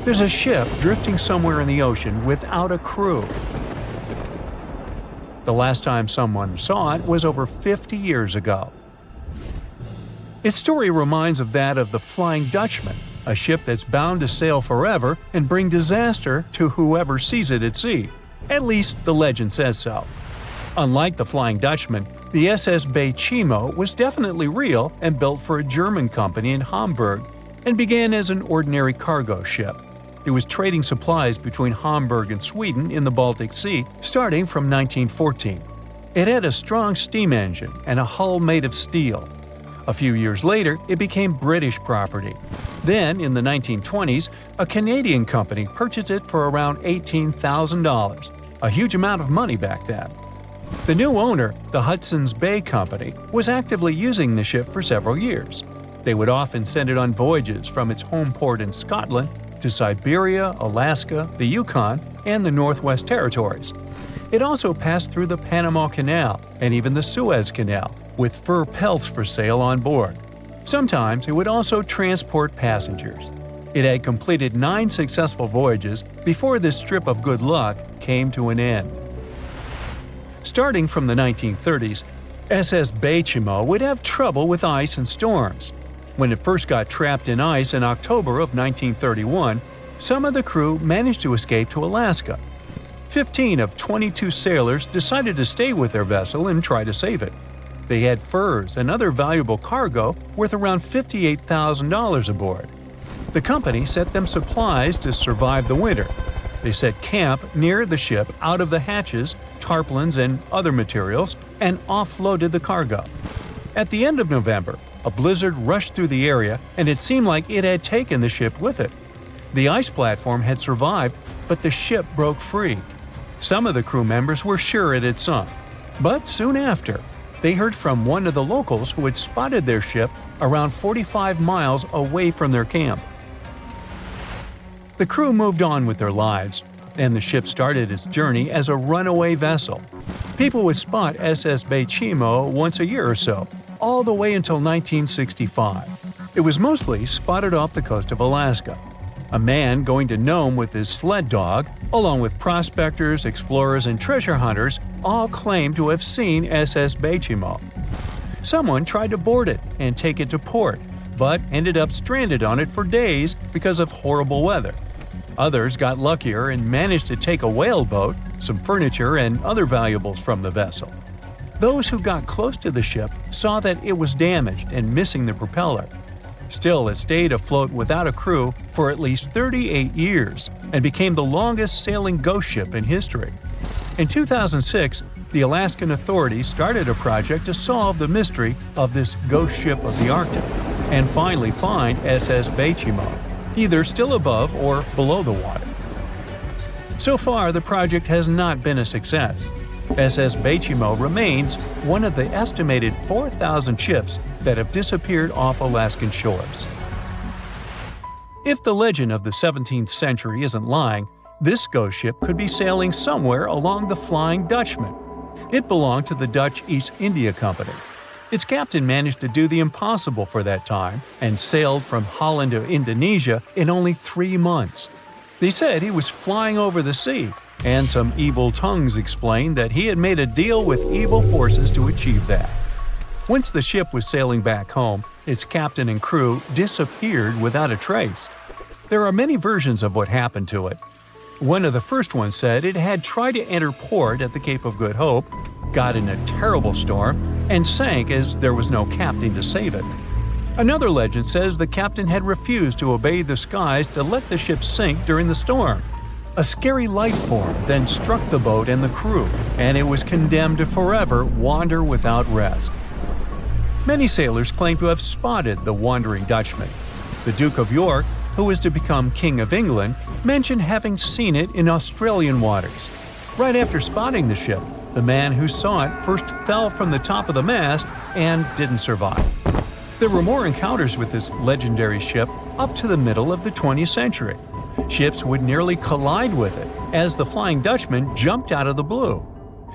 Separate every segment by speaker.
Speaker 1: There's a ship drifting somewhere in the ocean without a crew. The last time someone saw it was over 50 years ago. Its story reminds of that of the Flying Dutchman, a ship that's bound to sail forever and bring disaster to whoever sees it at sea. At least the legend says so. Unlike the Flying Dutchman, the SS Baychimo was definitely real and built for a German company in Hamburg and began as an ordinary cargo ship. It was trading supplies between Hamburg and Sweden in the Baltic Sea starting from 1914. It had a strong steam engine and a hull made of steel. A few years later, it became British property. Then, in the 1920s, a Canadian company purchased it for around $18,000, a huge amount of money back then. The new owner, the Hudson's Bay Company, was actively using the ship for several years. They would often send it on voyages from its home port in Scotland to Siberia, Alaska, the Yukon, and the Northwest Territories. It also passed through the Panama Canal and even the Suez Canal, with fur pelts for sale on board. Sometimes it would also transport passengers. It had completed 9 successful voyages before this strip of good luck came to an end. Starting from the 1930s, SS Baychimo would have trouble with ice and storms. When it first got trapped in ice in October of 1931, some of the crew managed to escape to Alaska. 15 of 22 sailors decided to stay with their vessel and try to save it. They had furs and other valuable cargo worth around $58,000 aboard. The company sent them supplies to survive the winter. They set camp near the ship out of the hatches, tarpaulins, and other materials, and offloaded the cargo. At the end of November, a blizzard rushed through the area, and it seemed like it had taken the ship with it. The ice platform had survived, but the ship broke free. Some of the crew members were sure it had sunk. But soon after, they heard from one of the locals who had spotted their ship around 45 miles away from their camp. The crew moved on with their lives, and the ship started its journey as a runaway vessel. People would spot SS Baychimo once a year or so, all the way until 1965. It was mostly spotted off the coast of Alaska. A man going to Nome with his sled dog, along with prospectors, explorers, and treasure hunters, all claimed to have seen SS Baychimo. Someone tried to board it and take it to port, but ended up stranded on it for days because of horrible weather. Others got luckier and managed to take a whaleboat, some furniture, and other valuables from the vessel. Those who got close to the ship saw that it was damaged and missing the propeller. Still, it stayed afloat without a crew for at least 38 years and became the longest sailing ghost ship in history. In 2006, the Alaskan authorities started a project to solve the mystery of this ghost ship of the Arctic and finally find SS Baychimo, either still above or below the water. So far, the project has not been a success. SS Baychimo remains one of the estimated 4,000 ships that have disappeared off Alaskan shores. If the legend of the 17th century isn't lying, this ghost ship could be sailing somewhere along the Flying Dutchman. It belonged to the Dutch East India Company. Its captain managed to do the impossible for that time and sailed from Holland to Indonesia in only 3 months. They said he was flying over the sea, and some evil tongues explained that he had made a deal with evil forces to achieve that. Once the ship was sailing back home, its captain and crew disappeared without a trace. There are many versions of what happened to it. One of the first ones said it had tried to enter port at the Cape of Good Hope, got in a terrible storm, and sank as there was no captain to save it. Another legend says the captain had refused to obey the skies to let the ship sink during the storm. A scary life form then struck the boat and the crew, and it was condemned to forever wander without rest. Many sailors claim to have spotted the Wandering Dutchman. The Duke of York, who was to become King of England, mentioned having seen it in Australian waters. Right after spotting the ship, the man who saw it first fell from the top of the mast and didn't survive. There were more encounters with this legendary ship up to the middle of the 20th century. Ships would nearly collide with it as the Flying Dutchman jumped out of the blue.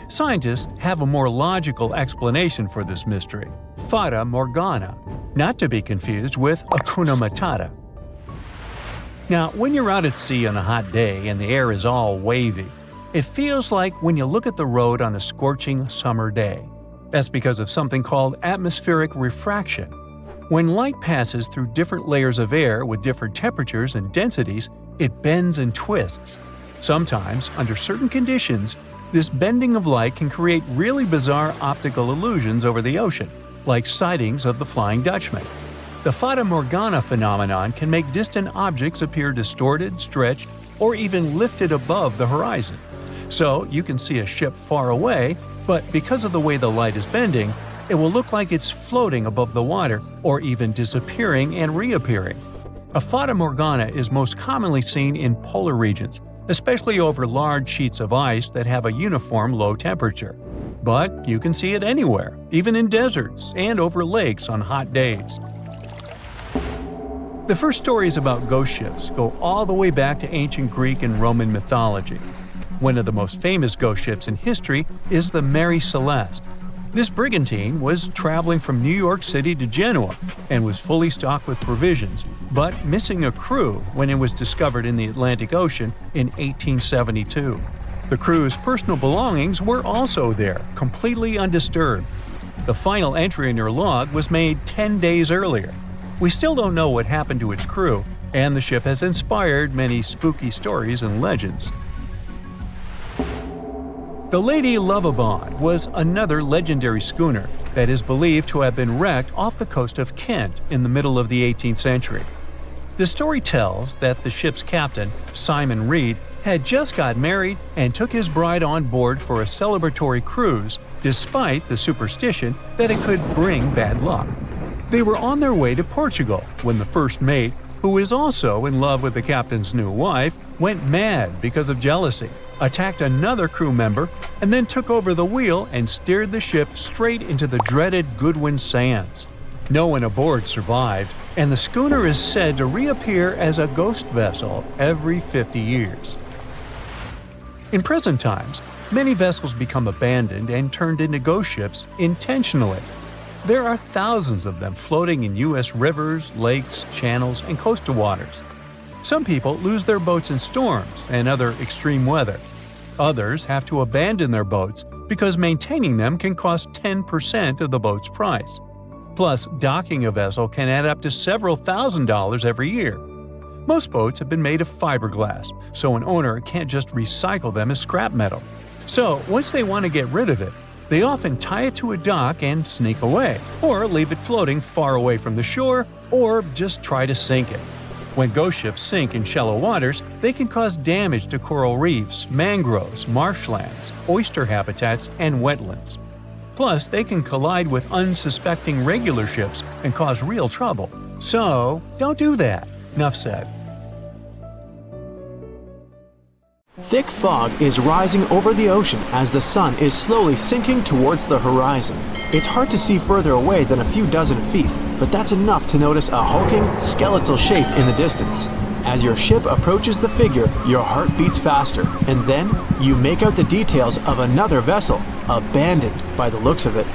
Speaker 1: Scientists have a more logical explanation for this mystery: Fata Morgana, not to be confused with Hakuna Matata. Now, when you're out at sea on a hot day and the air is all wavy, it feels like when you look at the road on a scorching summer day. That's because of something called atmospheric refraction. When light passes through different layers of air with different temperatures and densities, it bends and twists. Sometimes, under certain conditions, this bending of light can create really bizarre optical illusions over the ocean, like sightings of the Flying Dutchman. The Fata Morgana phenomenon can make distant objects appear distorted, stretched, or even lifted above the horizon. So you can see a ship far away, but because of the way the light is bending, it will look like it's floating above the water or even disappearing and reappearing. A Fata Morgana is most commonly seen in polar regions, especially over large sheets of ice that have a uniform low temperature. But you can see it anywhere, even in deserts and over lakes on hot days. The first stories about ghost ships go all the way back to ancient Greek and Roman mythology. One of the most famous ghost ships in history is the Mary Celeste. This brigantine was traveling from New York City to Genoa and was fully stocked with provisions, but missing a crew when it was discovered in the Atlantic Ocean in 1872. The crew's personal belongings were also there, completely undisturbed. The final entry in her log was made 10 days earlier. We still don't know what happened to its crew, and the ship has inspired many spooky stories and legends. The Lady Lovibond was another legendary schooner that is believed to have been wrecked off the coast of Kent in the middle of the 18th century. The story tells that the ship's captain, Simon Reed, had just got married and took his bride on board for a celebratory cruise, despite the superstition that it could bring bad luck. They were on their way to Portugal when the first mate, who is also in love with the captain's new wife, went mad because of jealousy, attacked another crew member, and then took over the wheel and steered the ship straight into the dreaded Goodwin Sands. No one aboard survived, and the schooner is said to reappear as a ghost vessel every 50 years. In present times, many vessels become abandoned and turned into ghost ships intentionally. There are thousands of them floating in U.S. rivers, lakes, channels, and coastal waters. Some people lose their boats in storms and other extreme weather. Others have to abandon their boats because maintaining them can cost 10% of the boat's price. Plus, docking a vessel can add up to several $1,000s every year. Most boats have been made of fiberglass, so an owner can't just recycle them as scrap metal. So, once they want to get rid of it, they often tie it to a dock and sneak away, or leave it floating far away from the shore, or just try to sink it. When ghost ships sink in shallow waters, they can cause damage to coral reefs, mangroves, marshlands, oyster habitats, and wetlands. Plus, they can collide with unsuspecting regular ships and cause real trouble. So, don't do that. Enough said.
Speaker 2: Thick fog is rising over the ocean as the sun is slowly sinking towards the horizon. It's hard to see further away than a few dozen feet, but that's enough to notice a hulking, skeletal shape in the distance. As your ship approaches the figure, your heart beats faster, and then you make out the details of another vessel, abandoned by the looks of it.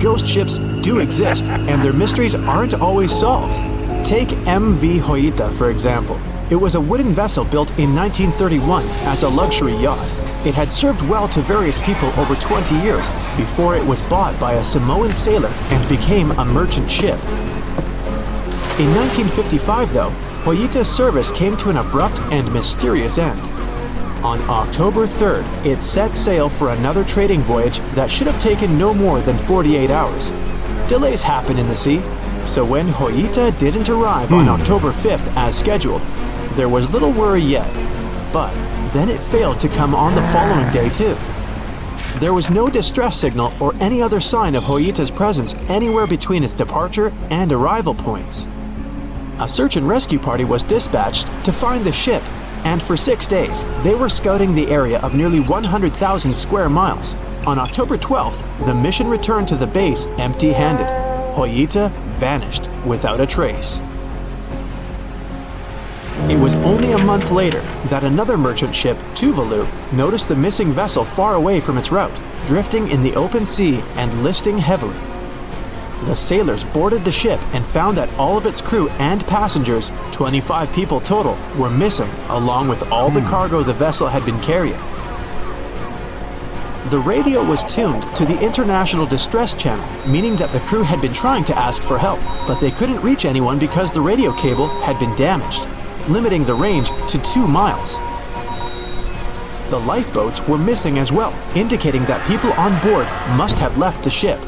Speaker 2: Ghost ships do exist, and their mysteries aren't always solved. Take MV Joyita, for example. It was a wooden vessel built in 1931 as a luxury yacht. It had served well to various people over 20 years before it was bought by a Samoan sailor and became a merchant ship. In 1955, though, Joyita's service came to an abrupt and mysterious end. On October 3rd, it set sail for another trading voyage that should have taken no more than 48 hours. Delays happen in the sea, so when Joyita didn't arrive on October 5th as scheduled, there was little worry yet. But then it failed to come on the following day too. There was no distress signal or any other sign of Joyita's presence anywhere between its departure and arrival points. A search and rescue party was dispatched to find the ship, and for 6 days, they were scouting the area of nearly 100,000 square miles. On October 12th, the mission returned to the base empty-handed. Joyita vanished without a trace. It was only a month later that another merchant ship, Tuvalu, noticed the missing vessel far away from its route, drifting in the open sea and listing heavily. the sailors boarded the ship and found that all of its crew and passengers, 25 people total, were missing, along with all the cargo the vessel had been carrying. The radio was tuned to the International Distress Channel, meaning that the crew had been trying to ask for help, but they couldn't reach anyone because the radio cable had been damaged, limiting the range to 2 miles. The lifeboats were missing as well, indicating that people on board must have left the ship.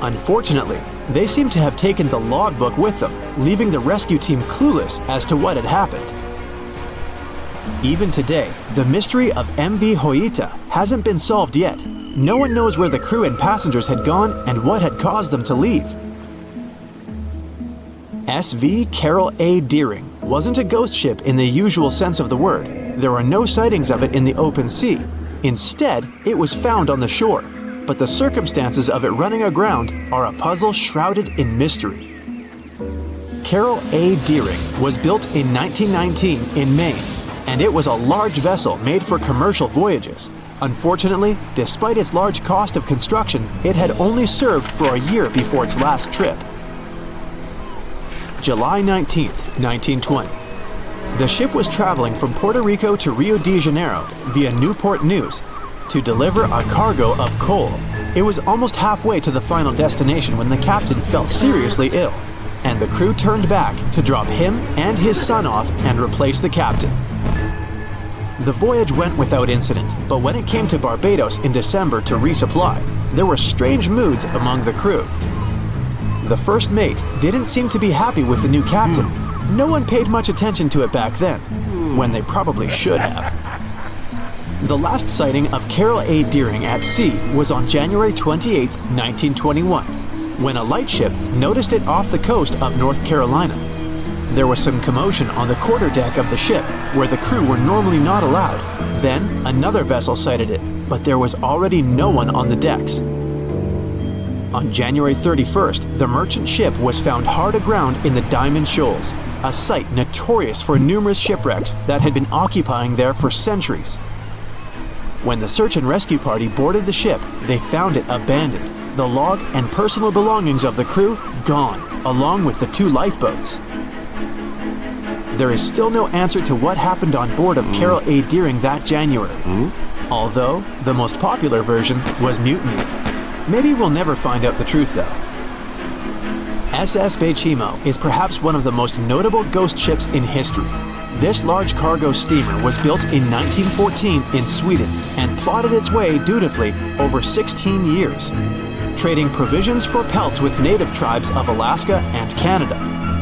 Speaker 2: Unfortunately, they seem to have taken the logbook with them, leaving the rescue team clueless as to what had happened. Even today, the mystery of MV Joyita hasn't been solved yet. No one knows where the crew and passengers had gone and what had caused them to leave. SV Carol A. Deering wasn't a ghost ship in the usual sense of the word. There are no sightings of it in the open sea. Instead, it was found on the shore, but the circumstances of it running aground are a puzzle shrouded in mystery. Carol A. Deering was built in 1919 in Maine, and it was a large vessel made for commercial voyages. Unfortunately, despite its large cost of construction, it had only served for a year before its last trip. July 19, 1920. The ship was traveling from Puerto Rico to Rio de Janeiro via Newport News to deliver a cargo of coal. It was almost halfway to the final destination when the captain fell seriously ill, and the crew turned back to drop him and his son off and replace the captain. The voyage went without incident, but when it came to Barbados in December to resupply, there were strange moods among the crew. The first mate didn't seem to be happy with the new captain. No one paid much attention to it back then, when they probably should have. The last sighting of Carol A. Deering at sea was on January 28, 1921, when a lightship noticed it off the coast of North Carolina. There was some commotion on the quarterdeck of the ship, where the crew were normally not allowed. Then, another vessel sighted it, but there was already no one on the decks. On January 31st, the merchant ship was found hard aground in the Diamond Shoals, a site notorious for numerous shipwrecks that had been occupying there for centuries. When the search and rescue party boarded the ship, they found it abandoned, the log and personal belongings of the crew gone, along with the 2 lifeboats. There is still no answer to what happened on board of Carol A. Deering that January, although the most popular version was mutiny. Maybe we'll never find out the truth though. SS Baychimo is perhaps one of the most notable ghost ships in history. This large cargo steamer was built in 1914 in Sweden and plodded its way dutifully over 16 years, trading provisions for pelts with native tribes of Alaska and Canada.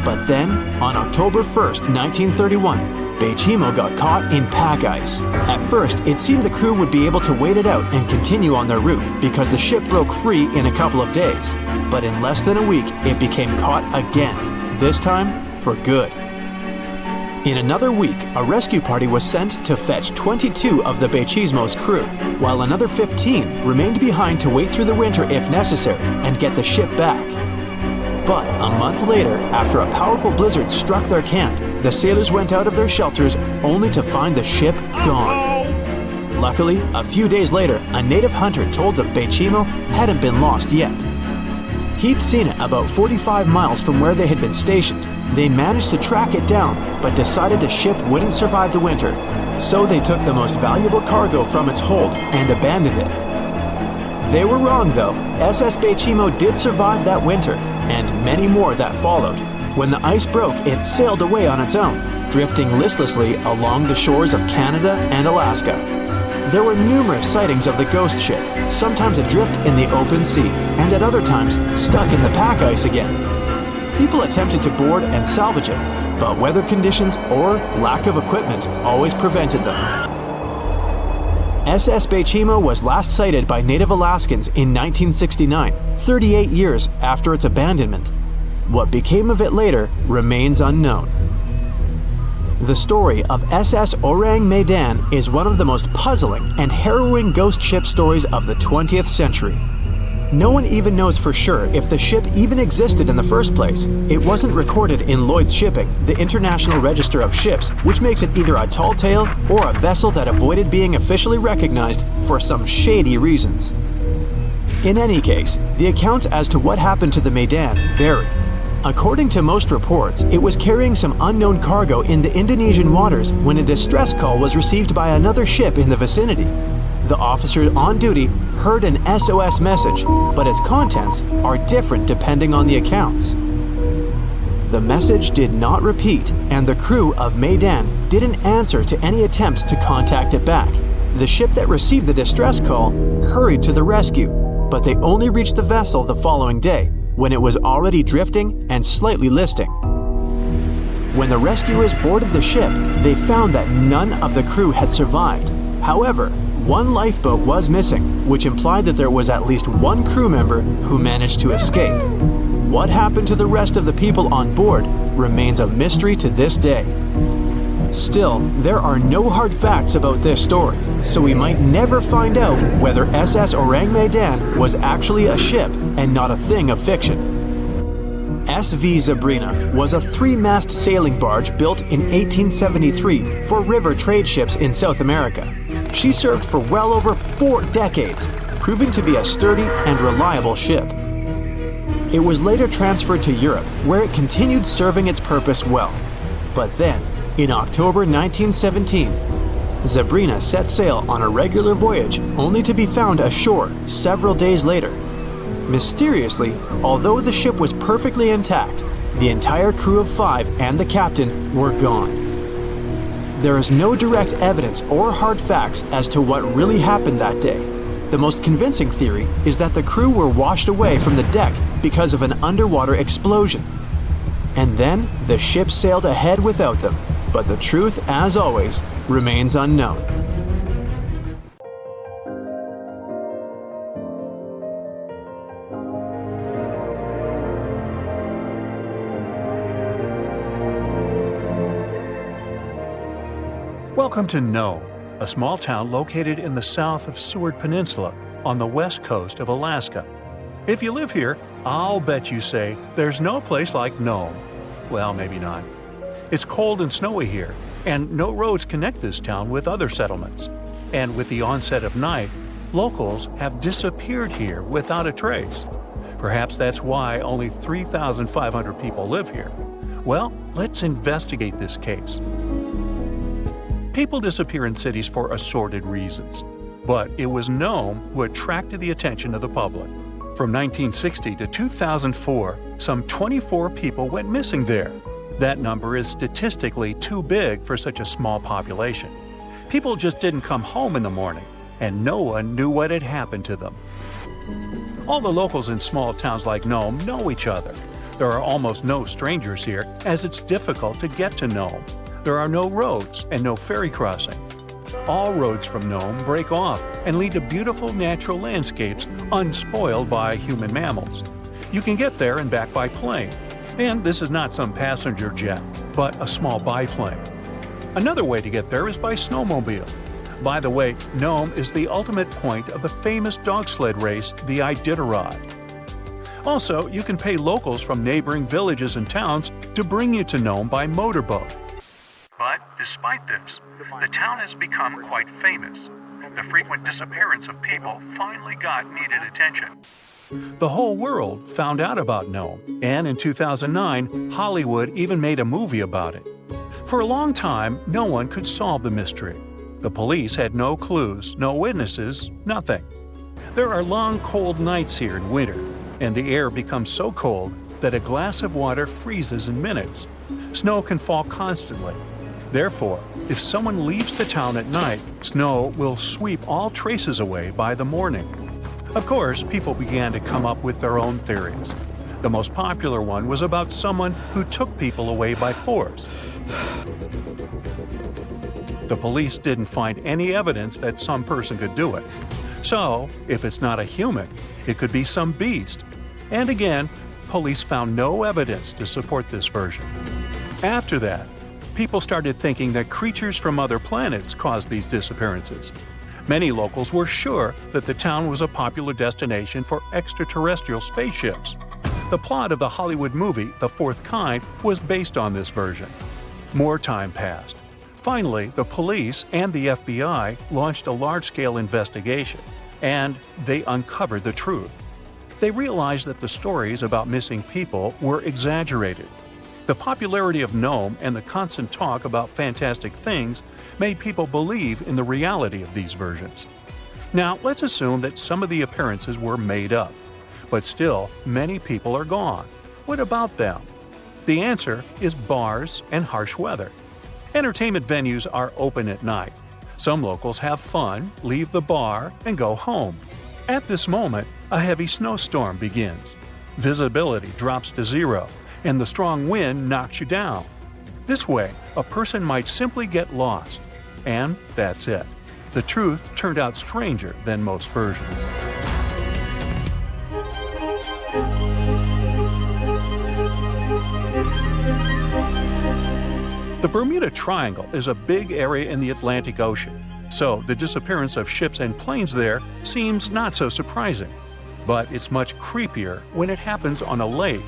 Speaker 2: But then, on October 1st, 1931, Baychimo got caught in pack ice. At first, it seemed the crew would be able to wait it out and continue on their route because the ship broke free in a couple of days. But in less than a week, it became caught again, this time for good. In another week, a rescue party was sent to fetch 22 of the Baychimo's crew, while another 15 remained behind to wait through the winter if necessary and get the ship back. But a month later, after a powerful blizzard struck their camp, the sailors went out of their shelters only to find the ship gone. Luckily, a few days later, a native hunter told them Baychimo hadn't been lost yet. He'd seen it about 45 miles from where they had been stationed. They managed to track it down, but decided the ship wouldn't survive the winter, so they took the most valuable cargo from its hold and abandoned it. They were wrong though. SS Baychimo did survive that winter, and many more that followed. When the ice broke, it sailed away on its own, drifting listlessly along the shores of Canada and Alaska. There were numerous sightings of the ghost ship, sometimes adrift in the open sea, and at other times stuck in the pack ice again. People attempted to board and salvage it, but weather conditions or lack of equipment always prevented them. SS Baychimo was last sighted by native Alaskans in 1969, 38 years after its abandonment. What became of it later remains unknown. The story of SS Orang Medan is one of the most puzzling and harrowing ghost ship stories of the 20th century. No one even knows for sure if the ship even existed in the first place. It wasn't recorded in Lloyd's Shipping, the International Register of Ships, which makes it either a tall tale or a vessel that avoided being officially recognized for some shady reasons. In any case, the accounts as to what happened to the Medan vary. According to most reports, it was carrying some unknown cargo in the Indonesian waters when a distress call was received by another ship in the vicinity. The officer on duty heard an SOS message, but its contents are different depending on the accounts. The message did not repeat, and the crew of Medan didn't answer to any attempts to contact it back. The ship that received the distress call hurried to the rescue, but they only reached the vessel the following day, when it was already drifting and slightly listing. When the rescuers boarded the ship, they found that none of the crew had survived. However, one lifeboat was missing, which implied that there was at least one crew member who managed to escape. What happened to the rest of the people on board remains a mystery to this day. Still, there are no hard facts about this story, so we might never find out whether SS Orang Medan was actually a ship and not a thing of fiction. SV Sabrina was a 3-mast sailing barge built in 1873 for river trade ships in South America. She served for well over 4 decades, proving to be a sturdy and reliable ship. It was later transferred to Europe, where it continued serving its purpose well. But then, in October 1917, Sabrina set sail on a regular voyage only to be found ashore several days later. Mysteriously, although the ship was perfectly intact, the entire crew of 5 and the captain were gone. There is no direct evidence or hard facts as to what really happened that day. The most convincing theory is that the crew were washed away from the deck because of an underwater explosion. And then the ship sailed ahead without them. But the truth, as always, remains unknown.
Speaker 1: Welcome to Nome, a small town located in the south of Seward Peninsula on the west coast of Alaska. If you live here, I'll bet you say there's no place like Nome. Well, maybe not. It's cold and snowy here, and no roads connect this town with other settlements. And with the onset of night, locals have disappeared here without a trace. Perhaps that's why only 3,500 people live here. Well, let's investigate this case. People disappear in cities for assorted reasons, but it was Nome who attracted the attention of the public. From 1960 to 2004, some 24 people went missing there. That number is statistically too big for such a small population. People just didn't come home in the morning, and no one knew what had happened to them. All the locals in small towns like Nome know each other. There are almost no strangers here, as it's difficult to get to Nome. There are no roads and no ferry crossing. All roads from Nome break off and lead to beautiful natural landscapes unspoiled by human mammals. You can get there and back by plane. And this is not some passenger jet, but a small biplane. Another way to get there is by snowmobile. By the way, Nome is the ultimate point of the famous dog sled race, the Iditarod. Also, you can pay locals from neighboring villages and towns to bring you to Nome by motorboat. But despite this, the town has become quite famous. The frequent disappearance of people finally got needed attention. The whole world found out about Nome, and in 2009, Hollywood even made a movie about it. For a long time, no one could solve the mystery. The police had no clues, no witnesses, nothing. There are long, cold nights here in winter, and the air becomes so cold that a glass of water freezes in minutes. Snow can fall constantly. Therefore, if someone leaves the town at night, snow will sweep all traces away by the morning. Of course, people began to come up with their own theories. The most popular one was about someone who took people away by force. The police didn't find any evidence that some person could do it. So, if it's not a human, it could be some beast. And again, police found no evidence to support this version. After that, people started thinking that creatures from other planets caused these disappearances. Many locals were sure that the town was a popular destination for extraterrestrial spaceships. The plot of the Hollywood movie The Fourth Kind was based on this version. More time passed. Finally, the police and the FBI launched a large-scale investigation, and they uncovered the truth. They realized that the stories about missing people were exaggerated. The popularity of Nome and the constant talk about fantastic things made people believe in the reality of these versions. Now, let's assume that some of the appearances were made up. But still, many people are gone. What about them? The answer is bars and harsh weather. Entertainment venues are open at night. Some locals have fun, leave the bar, and go home. At this moment, a heavy snowstorm begins. Visibility drops to zero, and the strong wind knocks you down. This way, a person might simply get lost. And that's it. The truth turned out stranger than most versions. The Bermuda Triangle is a big area in the Atlantic Ocean, so the disappearance of ships and planes there seems not so surprising. But it's much creepier when it happens on a lake.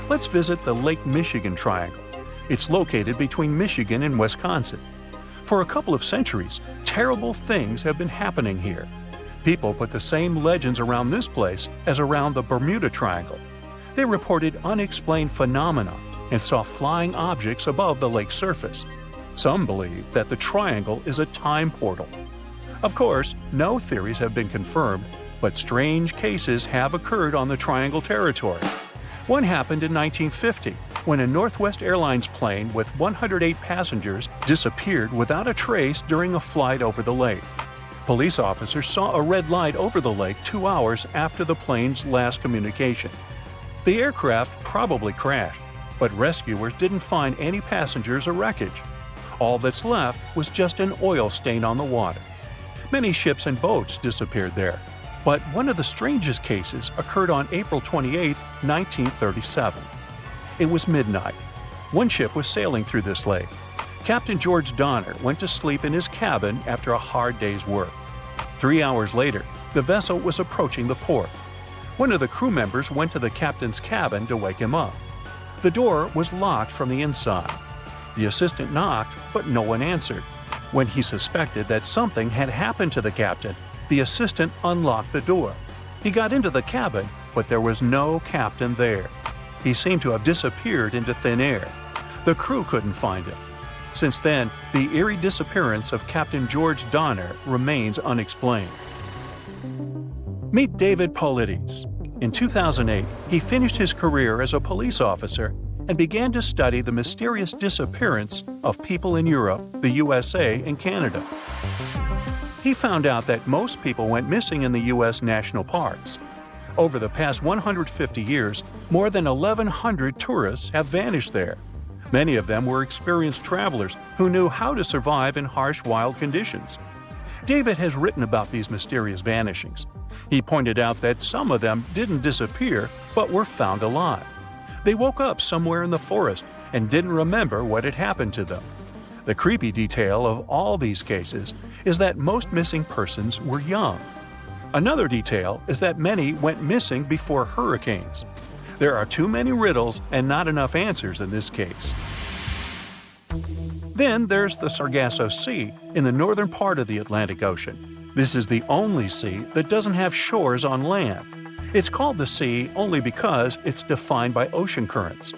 Speaker 1: Let's visit the Lake Michigan Triangle. It's located between Michigan and Wisconsin. For a couple of centuries, terrible things have been happening here. People put the same legends around this place as around the Bermuda Triangle. They reported unexplained phenomena and saw flying objects above the lake's surface. Some believe that the triangle is a time portal. Of course, no theories have been confirmed, but strange cases have occurred on the triangle territory. One happened in 1950, when a Northwest Airlines plane with 108 passengers disappeared without a trace during a flight over the lake. Police officers saw a red light over the lake 2 hours after the plane's last communication. The aircraft probably crashed, but rescuers didn't find any passengers or wreckage. All that's left was just an oil stain on the water. Many ships and boats disappeared there, but one of the strangest cases occurred on April 28, 1937. It was midnight. One ship was sailing through this lake. Captain George Donner went to sleep in his cabin after a hard day's work. 3 hours later, the vessel was approaching the port. One of the crew members went to the captain's cabin to wake him up. The door was locked from the inside. The assistant knocked, but no one answered. When he suspected that something had happened to the captain, the assistant unlocked the door. He got into the cabin, but there was no captain there. He seemed to have disappeared into thin air. The crew couldn't find him. Since then, the eerie disappearance of Captain George Donner remains unexplained. Meet David Paulides. In 2008, he finished his career as a police officer and began to study the mysterious disappearance of people in Europe, the USA, and Canada. He found out that most people went missing in the U.S. national parks. Over the past 150 years, more than 1,100 tourists have vanished there. Many of them were experienced travelers who knew how to survive in harsh wild conditions. David has written about these mysterious vanishings. He pointed out that some of them didn't disappear, but were found alive. They woke up somewhere in the forest and didn't remember what had happened to them. The creepy detail of all these cases is that most missing persons were young. Another detail is that many went missing before hurricanes. There are too many riddles and not enough answers in this case. Then there's the Sargasso Sea in the northern part of the Atlantic Ocean. This is the only sea that doesn't have shores on land. It's called the sea only because it's defined by ocean currents.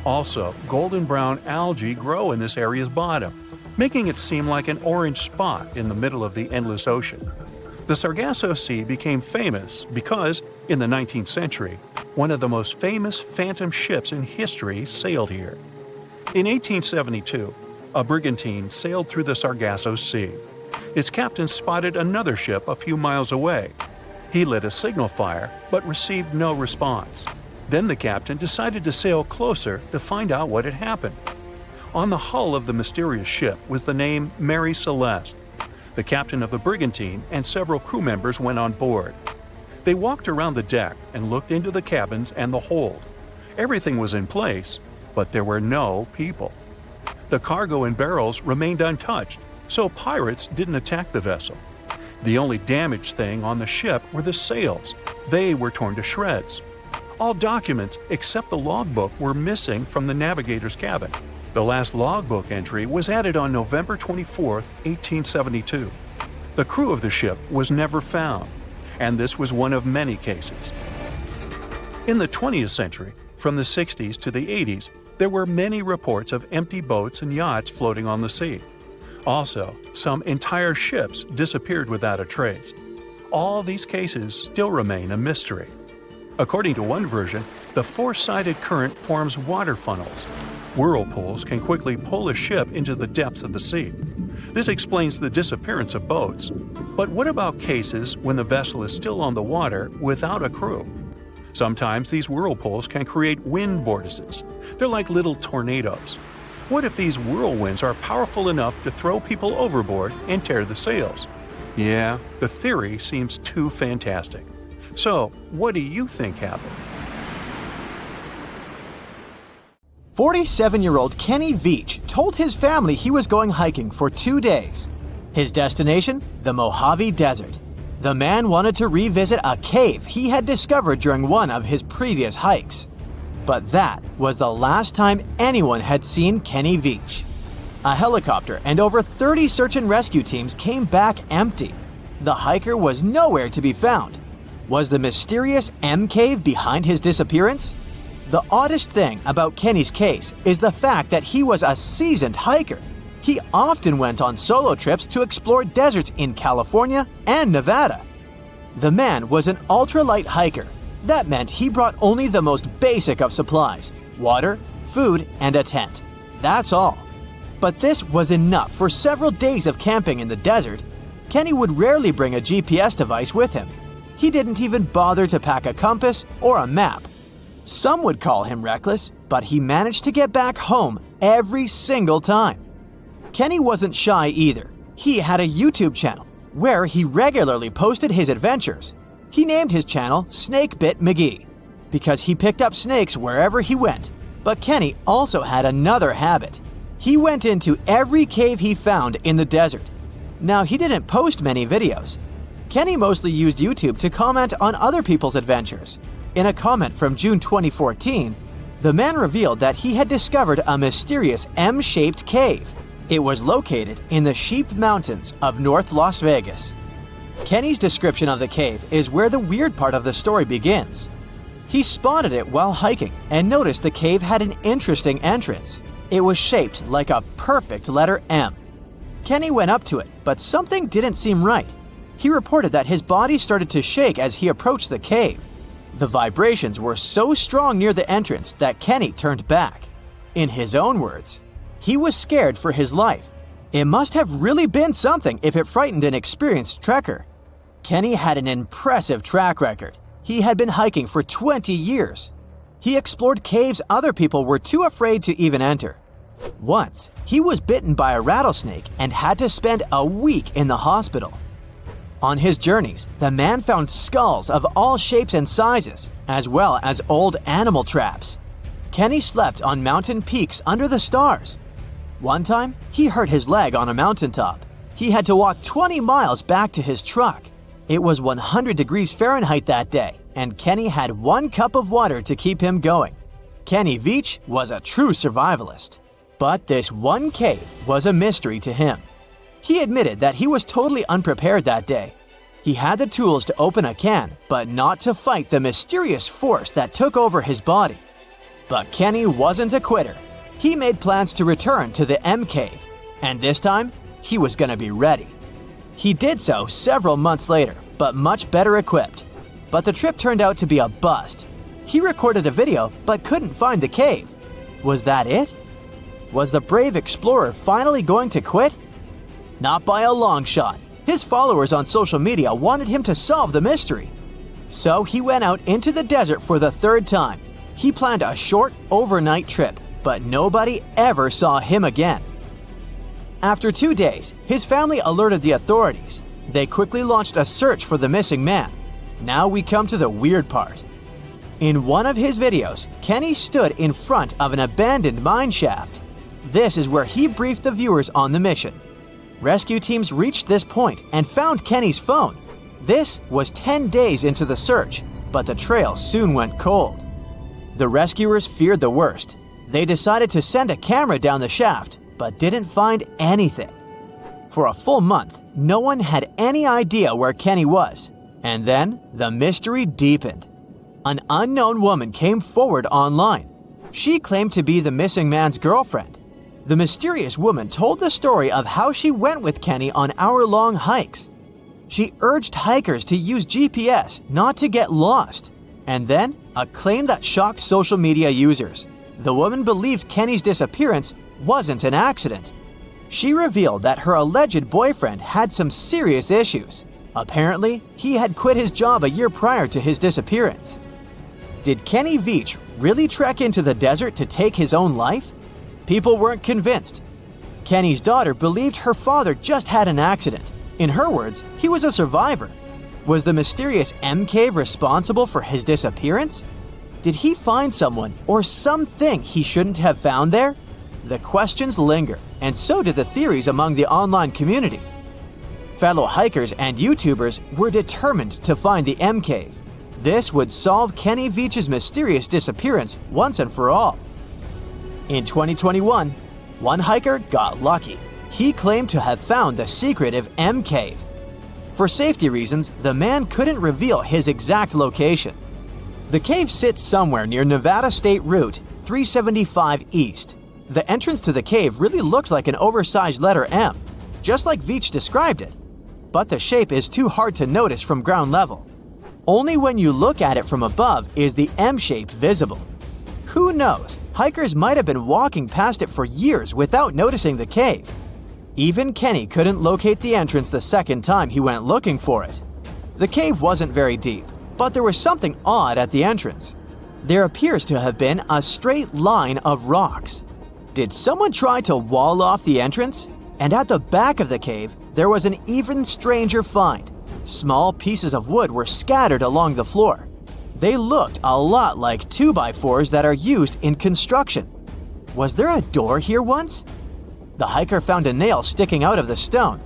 Speaker 1: Also, golden brown algae grow in this area's bottom, making it seem like an orange spot in the middle of the endless ocean. The Sargasso Sea became famous because, in the 19th century, one of the most famous phantom ships in history sailed here. In 1872, a brigantine sailed through the Sargasso Sea. Its captain spotted another ship a few miles away. He lit a signal fire, but received no response. Then the captain decided to sail closer to find out what had happened. On the hull of the mysterious ship was the name Mary Celeste. The captain of the brigantine and several crew members went on board. They walked around the deck and looked into the cabins and the hold. Everything was in place, but there were no people. The cargo and barrels remained untouched, so pirates didn't attack the vessel. The only damaged thing on the ship were the sails. They were torn to shreds. All documents except the logbook were missing from the navigator's cabin. The last logbook entry was added on November 24, 1872. The crew of the ship was never found. and this was one of many cases. In the 20th century, from the 60s to the 80s, there were many reports of empty boats and yachts floating on the sea. Also, some entire ships disappeared without a trace. All these cases still remain a mystery. According to one version, the four-sided current forms water funnels. Whirlpools can quickly pull a ship into the depths of the sea. This explains the disappearance of boats. But what about cases when the vessel is still on the water without a crew? Sometimes these whirlpools can create wind vortices. They're like little tornadoes. What if these whirlwinds are powerful enough to throw people overboard and tear the sails? Yeah, the theory seems too fantastic. So, what do you think happened?
Speaker 2: 47-year-old Kenny Vach told his family he was going hiking for 2 days. His destination? The Mojave Desert. The man wanted to revisit a cave he had discovered during one of his previous hikes. But that was the last time anyone had seen Kenny Vach. A helicopter and over 30 search and rescue teams came back empty. The hiker was nowhere to be found. Was the mysterious M cave behind his disappearance? The oddest thing about Kenny's case is the fact that he was a seasoned hiker. He often went on solo trips to explore deserts in California and Nevada. The man was an ultralight hiker. That meant he brought only the most basic of supplies: water, food, and a tent. That's all. But this was enough for several days of camping in the desert. Kenny would rarely bring a GPS device with him. He didn't even bother to pack a compass or a map. Some would call him reckless, but he managed to get back home every single time. Kenny wasn't shy either. He had a YouTube channel where he regularly posted his adventures. He named his channel Snakebit McGee because he picked up snakes wherever he went. But Kenny also had another habit. He went into every cave he found in the desert. Now, he didn't post many videos. Kenny mostly used YouTube to comment on other people's adventures. In a comment from June 2014, the man revealed that he had discovered a mysterious M-shaped cave. It was located in the Sheep Mountains of North Las Vegas. Kenny's description of the cave is where the weird part of the story begins. He spotted it while hiking and noticed the cave had an interesting entrance. It was shaped like a perfect letter M. Kenny went up to it, but something didn't seem right. He reported that his body started to shake as he approached the cave. The vibrations were so strong near the entrance that Kenny turned back. In his own words, he was scared for his life. It must have really been something if it frightened an experienced trekker. Kenny had an impressive track record. He had been hiking for 20 years. He explored caves other people were too afraid to even enter. Once, he was bitten by a rattlesnake and had to spend a week in the hospital. On his journeys, the man found skulls of all shapes and sizes, as well as old animal traps. Kenny slept on mountain peaks under the stars. One time, he hurt his leg on a mountaintop. He had to walk 20 miles back to his truck. It was 100 degrees Fahrenheit that day, and Kenny had 1 cup of water to keep him going. Kenny Vach was a true survivalist. But this one cave was a mystery to him. He admitted that he was totally unprepared that day. He had the tools to open a can, but not to fight the mysterious force that took over his body. But Kenny wasn't a quitter. He made plans to return to the M cave, and this time, he was going to be ready. He did so several months later, but much better equipped. But the trip turned out to be a bust. He recorded a video, but couldn't find the cave. Was that it? Was the brave explorer finally going to quit? Not by a long shot. His followers on social media wanted him to solve the mystery. So he went out into the desert for the 3rd time. He planned a short, overnight trip, but nobody ever saw him again. After 2 days, his family alerted the authorities. They quickly launched a search for the missing man. Now we come to the weird part. In one of his videos, Kenny stood in front of an abandoned mine shaft. This is where he briefed the viewers on the mission. Rescue teams reached this point and found Kenny's phone. This was 10 days into the search, but the trail soon went cold. The rescuers feared the worst. They decided to send a camera down the shaft, but didn't find anything. For a full month, no one had any idea where Kenny was. And then the mystery deepened. An unknown woman came forward online. She claimed to be the missing man's girlfriend. The mysterious woman told the story of how she went with Kenny on hour-long hikes. She urged hikers to use GPS not to get lost. And then, a claim that shocked social media users. The woman believed Kenny's disappearance wasn't an accident. She revealed that her alleged boyfriend had some serious issues. Apparently, he had quit his job a year prior to his disappearance. Did Kenny Vach really trek into the desert to take his own life? People weren't convinced. Kenny's daughter believed her father just had an accident. In her words, he was a survivor. Was the mysterious M Cave responsible for his disappearance? Did he find someone or something he shouldn't have found there? The questions linger, and so do the theories among the online community. Fellow hikers and YouTubers were determined to find the M Cave. This would solve Kenny Vach's mysterious disappearance once and for all. In 2021, one hiker got lucky. He claimed to have found the secretive M Cave. For safety reasons, the man couldn't reveal his exact location. The cave sits somewhere near Nevada State Route 375 East. The entrance to the cave really looked like an oversized letter M, just like Vach described it. But the shape is too hard to notice from ground level. Only when you look at it from above is the M shape visible. Who knows, hikers might have been walking past it for years without noticing the cave. Even Kenny couldn't locate the entrance the second time he went looking for it. The cave wasn't very deep, but there was something odd at the entrance. There appears to have been a straight line of rocks. Did someone try to wall off the entrance? And at the back of the cave, there was an even stranger find. Small pieces of wood were scattered along the floor. They looked a lot like 2x4s that are used in construction. Was there a door here once? The hiker found a nail sticking out of the stone.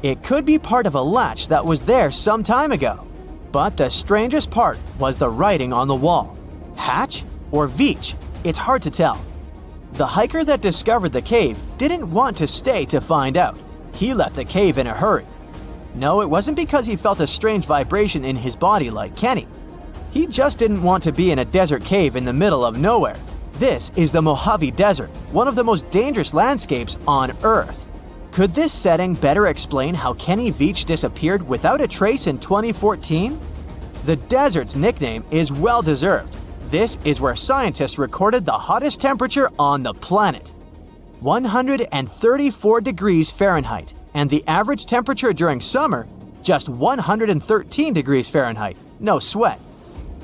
Speaker 2: It could be part of a latch that was there some time ago. But the strangest part was the writing on the wall. Hatch or Vach? It's hard to tell. The hiker that discovered the cave didn't want to stay to find out. He left the cave in a hurry. No, it wasn't because he felt a strange vibration in his body like Kenny. He just didn't want to be in a desert cave in the middle of nowhere. This is the Mojave Desert, one of the most dangerous landscapes on Earth. Could this setting better explain how Kenny Vach disappeared without a trace in 2014? The desert's nickname is well-deserved. This is where scientists recorded the hottest temperature on the planet. 134 degrees Fahrenheit, and the average temperature during summer, just 113 degrees Fahrenheit, no sweat.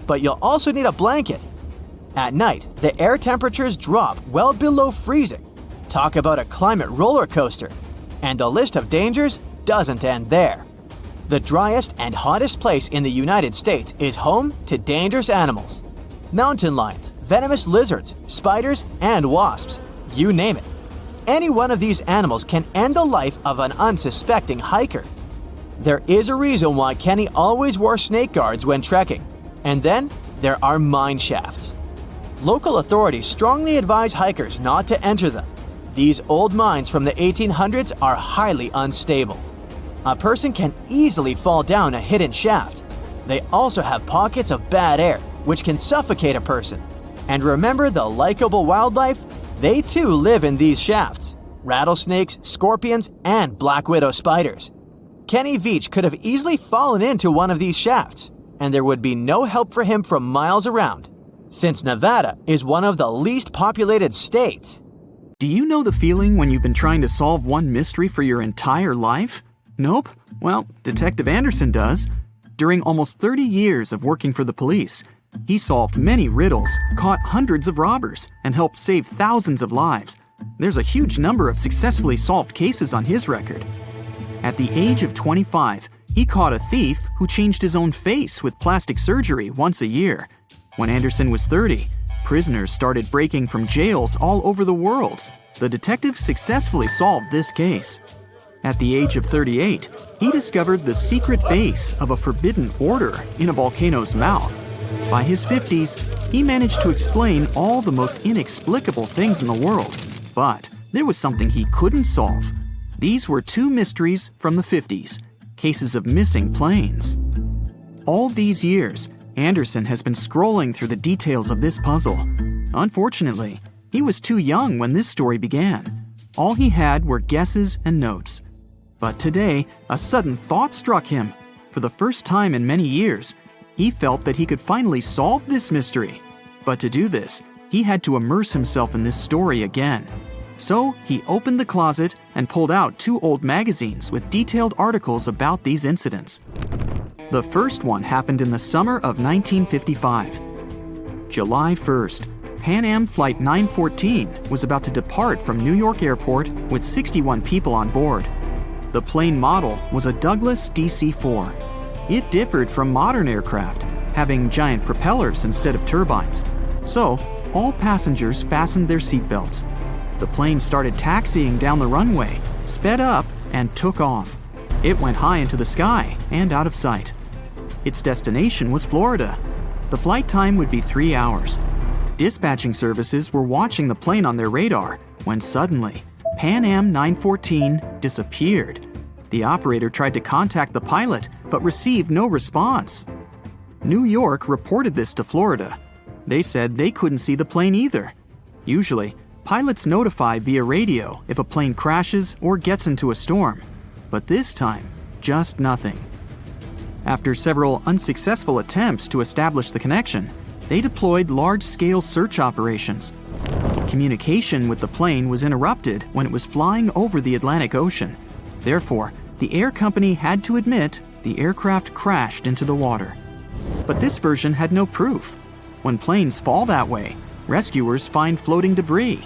Speaker 2: But you'll also need a blanket. At night, the air temperatures drop well below freezing. Talk about a climate roller coaster. And the list of dangers doesn't end there. The driest and hottest place in the United States is home to dangerous animals. Mountain lions, venomous lizards, spiders, and wasps. You name it. Any one of these animals can end the life of an unsuspecting hiker. There is a reason why Kenny always wore snake guards when trekking. And then there are mine shafts. Local authorities strongly advise hikers not to enter them. These old mines from the 1800s are highly unstable. A person can easily fall down a hidden shaft. They also have pockets of bad air, which can suffocate a person. And remember the likable wildlife? They too live in these shafts. Rattlesnakes, scorpions, and black widow spiders. Kenny Vach could have easily fallen into one of these shafts, and there would be no help for him from miles around, since Nevada is one of the least populated states.
Speaker 3: Do you know the feeling when you've been trying to solve one mystery for your entire life? Nope? Well, Detective Anderson does. During almost 30 years of working for the police, he solved many riddles, caught hundreds of robbers, and helped save thousands of lives. There's a huge number of successfully solved cases on his record. At the age of 25, he caught a thief who changed his own face with plastic surgery once a year. When Anderson was 30, prisoners started breaking from jails all over the world. The detective successfully solved this case. At the age of 38, he discovered the secret base of a forbidden order in a volcano's mouth. By his 50s, he managed to explain all the most inexplicable things in the world. But there was something he couldn't solve. These were two mysteries from the 50s, cases of missing planes. All these years, Anderson has been scrolling through the details of this puzzle. Unfortunately, he was too young when this story began. All he had were guesses and notes. But today, a sudden thought struck him. For the first time in many years, he felt that he could finally solve this mystery. But to do this, he had to immerse himself in this story again. So he opened the closet and pulled out 2 old magazines with detailed articles about these incidents. The first one happened in the summer of 1955. July 1st, Pan Am Flight 914 was about to depart from New York Airport with 61 people on board. The plane model was a Douglas DC-4. It differed from modern aircraft, having giant propellers instead of turbines. So, all passengers fastened their seatbelts. The plane started taxiing down the runway, sped up, and took off. It went high into the sky and out of sight. Its destination was Florida. The flight time would be 3 hours. Dispatching services were watching the plane on their radar when suddenly, Pan Am 914 disappeared. The operator tried to contact the pilot but received no response. New York reported this to Florida. They said they couldn't see the plane either. Usually, pilots notify via radio if a plane crashes or gets into a storm. But this time, just nothing. After several unsuccessful attempts to establish the connection, they deployed large-scale search operations. Communication with the plane was interrupted when it was flying over the Atlantic Ocean. Therefore, the air company had to admit the aircraft crashed into the water. But this version had no proof. When planes fall that way, rescuers find floating debris.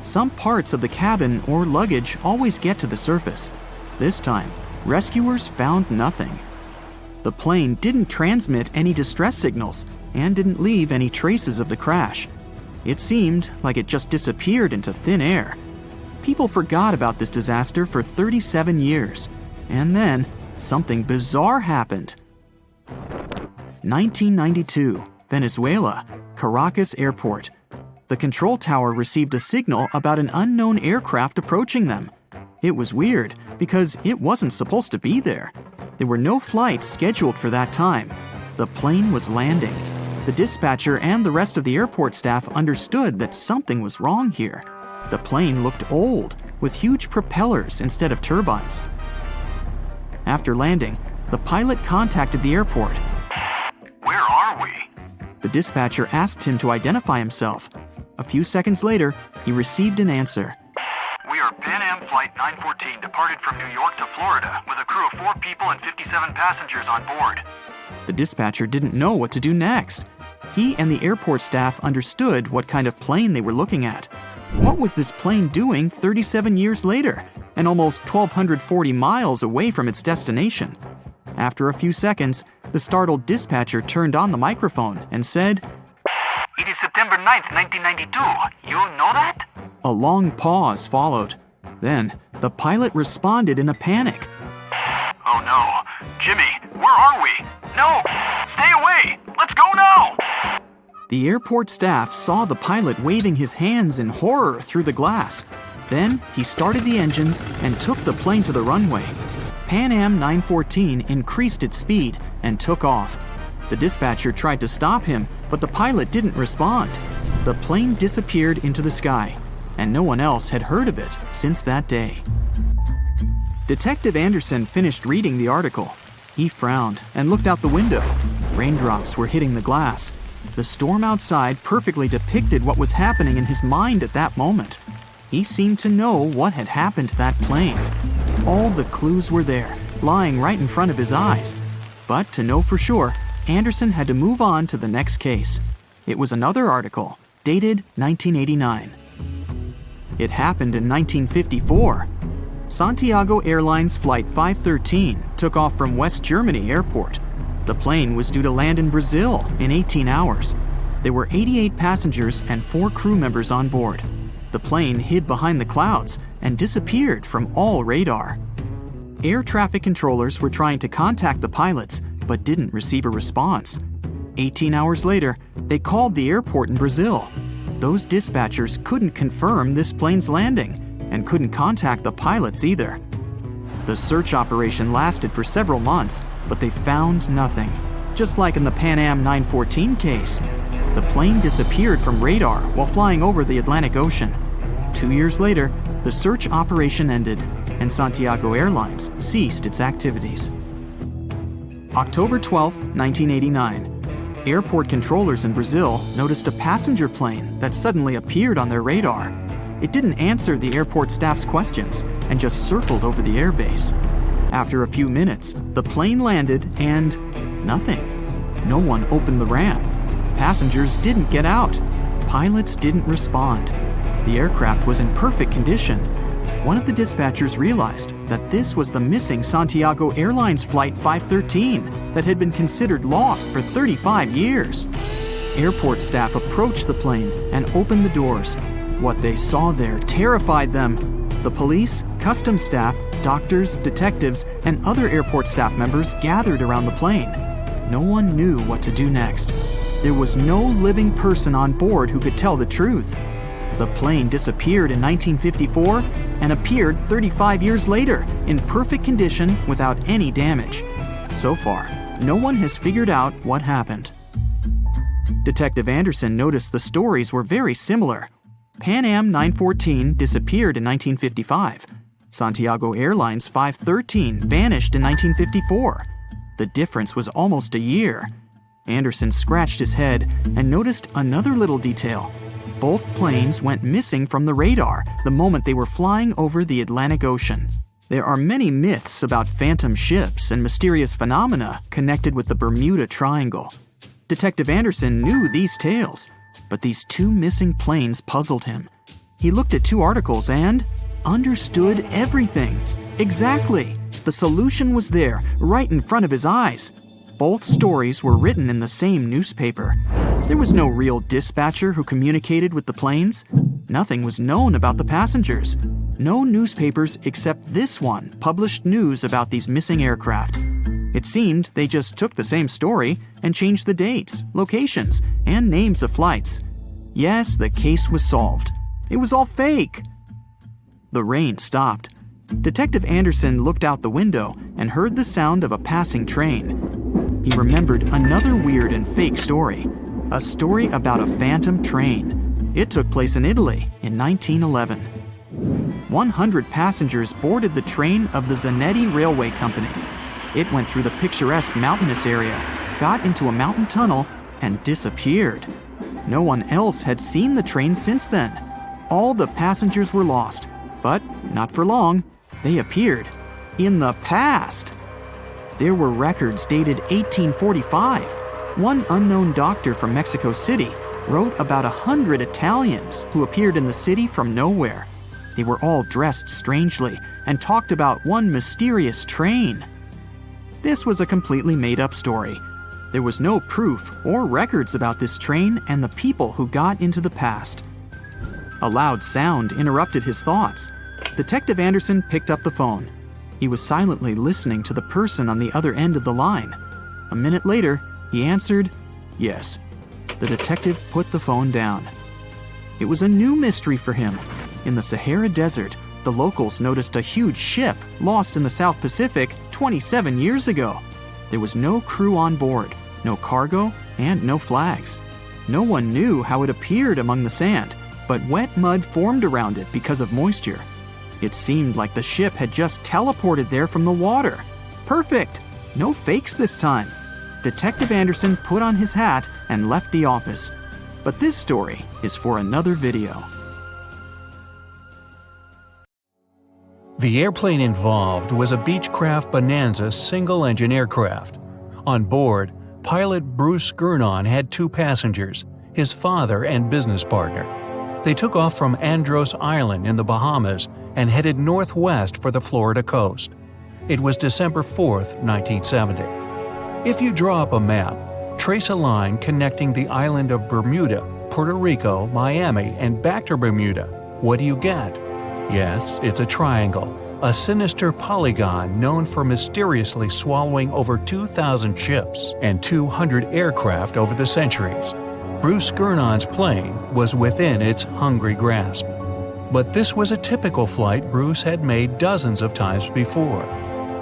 Speaker 3: Some parts of the cabin or luggage always get to the surface. This time, rescuers found nothing. The plane didn't transmit any distress signals and didn't leave any traces of the crash. It seemed like it just disappeared into thin air. People forgot about this disaster for 37 years. And then, something bizarre happened. 1992, Venezuela, Caracas Airport. The control tower received a signal about an unknown aircraft approaching them. It was weird because it wasn't supposed to be there. There were no flights scheduled for that time. The plane was landing. The dispatcher and the rest of the airport staff understood that something was wrong here. The plane looked old, with huge propellers instead of turbines. After landing, the pilot contacted the airport.
Speaker 4: Where are we?
Speaker 3: The dispatcher asked him to identify himself. A few seconds later, he received an answer.
Speaker 4: We are Pan Am Flight 914 departed from New York to Florida with a crew of 4 people and 57 passengers on board.
Speaker 3: The dispatcher didn't know what to do next. He and the airport staff understood what kind of plane they were looking at. What was this plane doing 37 years later and almost 1,240 miles away from its destination? After a few seconds, the startled dispatcher turned on the microphone and said,
Speaker 4: It is September 9th, 1992. You know that?
Speaker 3: A long pause followed. Then, the pilot responded in a panic.
Speaker 4: Oh no. Jimmy, where are we? No! Stay away! Let's go now!
Speaker 3: The airport staff saw the pilot waving his hands in horror through the glass. Then, he started the engines and took the plane to the runway. Pan Am 914 increased its speed and took off. The dispatcher tried to stop him, but the pilot didn't respond. The plane disappeared into the sky, and no one else had heard of it since that day. Detective Anderson finished reading the article. He frowned and looked out the window. Raindrops were hitting the glass. The storm outside perfectly depicted what was happening in his mind at that moment. He seemed to know what had happened to that plane. All the clues were there, lying right in front of his eyes. But to know for sure, Anderson had to move on to the next case. It was another article, dated 1989. It happened in 1954. Santiago Airlines Flight 513 took off from West Germany Airport. The plane was due to land in Brazil in 18 hours. There were 88 passengers and 4 crew members on board. The plane hid behind the clouds and disappeared from all radar. Air traffic controllers were trying to contact the pilots, but didn't receive a response. 18 hours later, they called the airport in Brazil. Those dispatchers couldn't confirm this plane's landing and couldn't contact the pilots either. The search operation lasted for several months, but they found nothing. just like in the Pan Am 914 case. The plane disappeared from radar while flying over the Atlantic Ocean. 2 years later, the search operation ended, and Santiago Airlines ceased its activities. October 12, 1989. Airport controllers in Brazil noticed a passenger plane that suddenly appeared on their radar. It didn't answer the airport staff's questions and just circled over the airbase. After a few minutes, the plane landed and nothing. No one opened the ramp. Passengers didn't get out. Pilots didn't respond. The aircraft was in perfect condition. One of the dispatchers realized that this was the missing Santiago Airlines Flight 513 that had been considered lost for 35 years. Airport staff approached the plane and opened the doors. What they saw there terrified them. The police, customs staff, doctors, detectives, and other airport staff members gathered around the plane. No one knew what to do next. There was no living person on board who could tell the truth. The plane disappeared in 1954 and appeared 35 years later in perfect condition without any damage. So far, no one has figured out what happened. Detective Anderson noticed the stories were very similar. Pan Am 914 disappeared in 1955. Santiago Airlines 513 vanished in 1954. The difference was almost a year. Anderson scratched his head and noticed another little detail. Both planes went missing from the radar the moment they were flying over the Atlantic Ocean. There are many myths about phantom ships and mysterious phenomena connected with the Bermuda Triangle. Detective Anderson knew these tales, but these two missing planes puzzled him. He looked at two articles and understood everything. Exactly! The solution was there, right in front of his eyes. Both stories were written in the same newspaper. There was no real dispatcher who communicated with the planes. Nothing was known about the passengers. No newspapers except this one published news about these missing aircraft. It seemed they just took the same story and changed the dates, locations, and names of flights. Yes, the case was solved. It was all fake. The rain stopped. Detective Anderson looked out the window and heard the sound of a passing train. He remembered another weird and fake story. A story about a phantom train. It took place in Italy in 1911. 100 passengers boarded the train of the Zanetti Railway Company. It went through the picturesque mountainous area, got into a mountain tunnel, and disappeared. No one else had seen the train since then. All the passengers were lost, but not for long. They appeared in the past. There were records dated 1845. One unknown doctor from Mexico City wrote about 100 Italians who appeared in the city from nowhere. They were all dressed strangely and talked about one mysterious train. This was a completely made-up story. There was no proof or records about this train and the people who got into the past. A loud sound interrupted his thoughts. Detective Anderson picked up the phone. He was silently listening to the person on the other end of the line. A minute later, he answered, "Yes." The detective put the phone down. It was a new mystery for him. In the Sahara Desert, the locals noticed a huge ship lost in the South Pacific 27 years ago. There was no crew on board, no cargo, and no flags. No one knew how it appeared among the sand, but wet mud formed around it because of moisture. It seemed like the ship had just teleported there from the water. Perfect! No fakes this time. Detective Anderson put on his hat and left the office. But this story is for another video.
Speaker 1: The airplane involved was a Beechcraft Bonanza single-engine aircraft. On board, pilot Bruce Gurnon had two passengers, his father and business partner. They took off from Andros Island in the Bahamas and headed northwest for the Florida coast. It was December 4, 1970. If you draw up a map, trace a line connecting the island of Bermuda, Puerto Rico, Miami, and back to Bermuda, what do you get? Yes, it's a triangle, a sinister polygon known for mysteriously swallowing over 2,000 ships and 200 aircraft over the centuries. Bruce Gurnon's plane was within its hungry grasp. But this was a typical flight Bruce had made dozens of times before.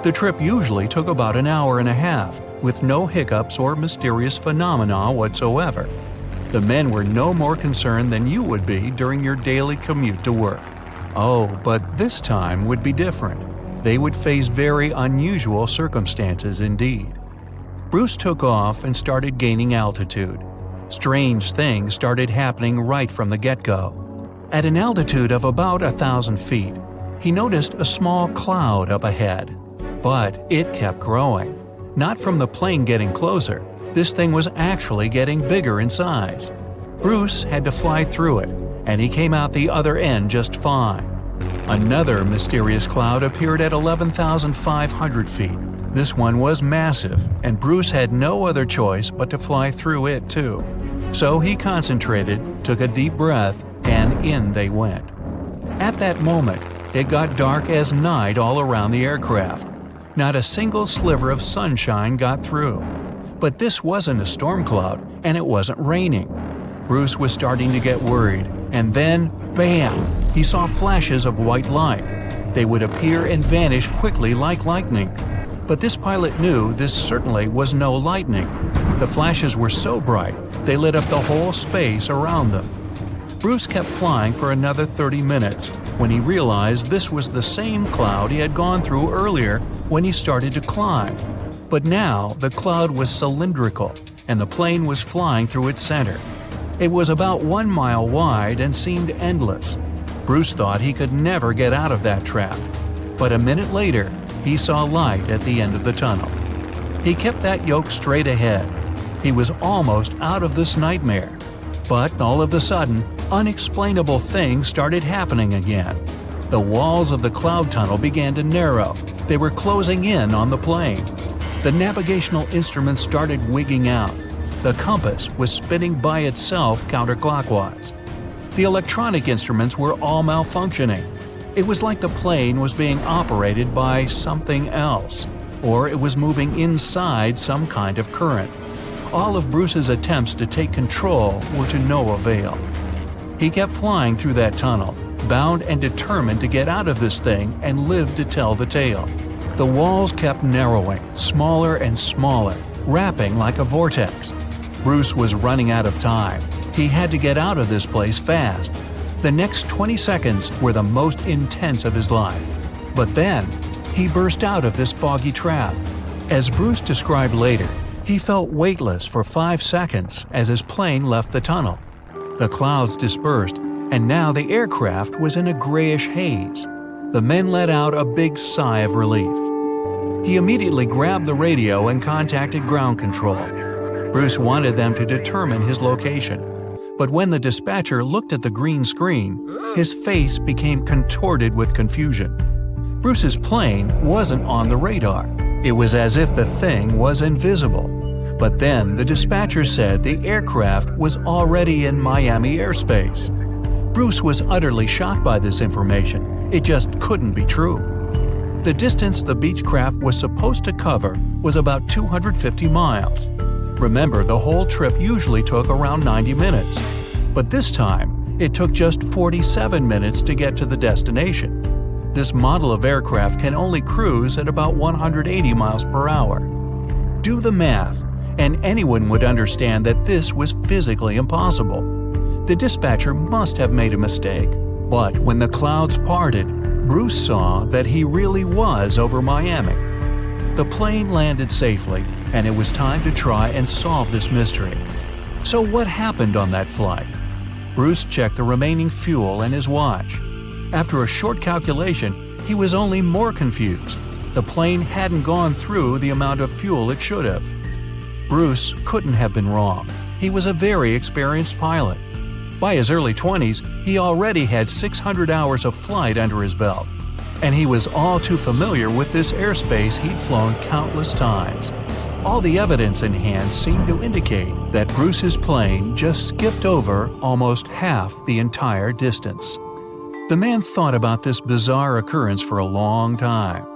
Speaker 1: The trip usually took about an hour and a half, with no hiccups or mysterious phenomena whatsoever. The men were no more concerned than you would be during your daily commute to work. Oh, but this time would be different. They would face very unusual circumstances indeed. Bruce took off and started gaining altitude. Strange things started happening right from the get-go. At an altitude of about 1,000 feet, he noticed a small cloud up ahead. But it kept growing. Not from the plane getting closer, this thing was actually getting bigger in size. Bruce had to fly through it, and he came out the other end just fine. Another mysterious cloud appeared at 11,500 feet. This one was massive, and Bruce had no other choice but to fly through it too. So he concentrated, took a deep breath, and in they went. At that moment, it got dark as night all around the aircraft. Not a single sliver of sunshine got through. But this wasn't a storm cloud, and it wasn't raining. Bruce was starting to get worried, and then, bam! He saw flashes of white light. They would appear and vanish quickly like lightning. But this pilot knew this certainly was no lightning. The flashes were so bright, they lit up the whole space around them. Bruce kept flying for another 30 minutes when he realized this was the same cloud he had gone through earlier when he started to climb. But now the cloud was cylindrical, and the plane was flying through its center. It was about 1 mile wide and seemed endless. Bruce thought he could never get out of that trap. But a minute later, he saw light at the end of the tunnel. He kept that yoke straight ahead. He was almost out of this nightmare. But all of a sudden, unexplainable things started happening again. The walls of the cloud tunnel began to narrow. They were closing in on the plane. The navigational instruments started wigging out. The compass was spinning by itself counterclockwise. The electronic instruments were all malfunctioning. It was like the plane was being operated by something else, or it was moving inside some kind of current. All of Bruce's attempts to take control were to no avail. He kept flying through that tunnel, bound and determined to get out of this thing and live to tell the tale. The walls kept narrowing, smaller and smaller, wrapping like a vortex. Bruce was running out of time. He had to get out of this place fast. The next 20 seconds were the most intense of his life. But then, he burst out of this foggy trap. As Bruce described later, he felt weightless for 5 seconds as his plane left the tunnel. The clouds dispersed, and now the aircraft was in a grayish haze. The men let out a big sigh of relief. He immediately grabbed the radio and contacted ground control. Bruce wanted them to determine his location. But when the dispatcher looked at the green screen, his face became contorted with confusion. Bruce's plane wasn't on the radar. It was as if the thing was invisible. But then the dispatcher said the aircraft was already in Miami airspace. Bruce was utterly shocked by this information. It just couldn't be true. The distance the Beechcraft was supposed to cover was about 250 miles. Remember, the whole trip usually took around 90 minutes. But this time, it took just 47 minutes to get to the destination. This model of aircraft can only cruise at about 180 miles per hour. Do the math, and anyone would understand that this was physically impossible. The dispatcher must have made a mistake. But when the clouds parted, Bruce saw that he really was over Miami. The plane landed safely, and it was time to try and solve this mystery. So what happened on that flight? Bruce checked the remaining fuel and his watch. After a short calculation, he was only more confused. The plane hadn't gone through the amount of fuel it should have. Bruce couldn't have been wrong. He was a very experienced pilot. By his early 20s, he already had 600 hours of flight under his belt. And he was all too familiar with this airspace he'd flown countless times. All the evidence in hand seemed to indicate that Bruce's plane just skipped over almost half the entire distance. The man thought about this bizarre occurrence for a long time.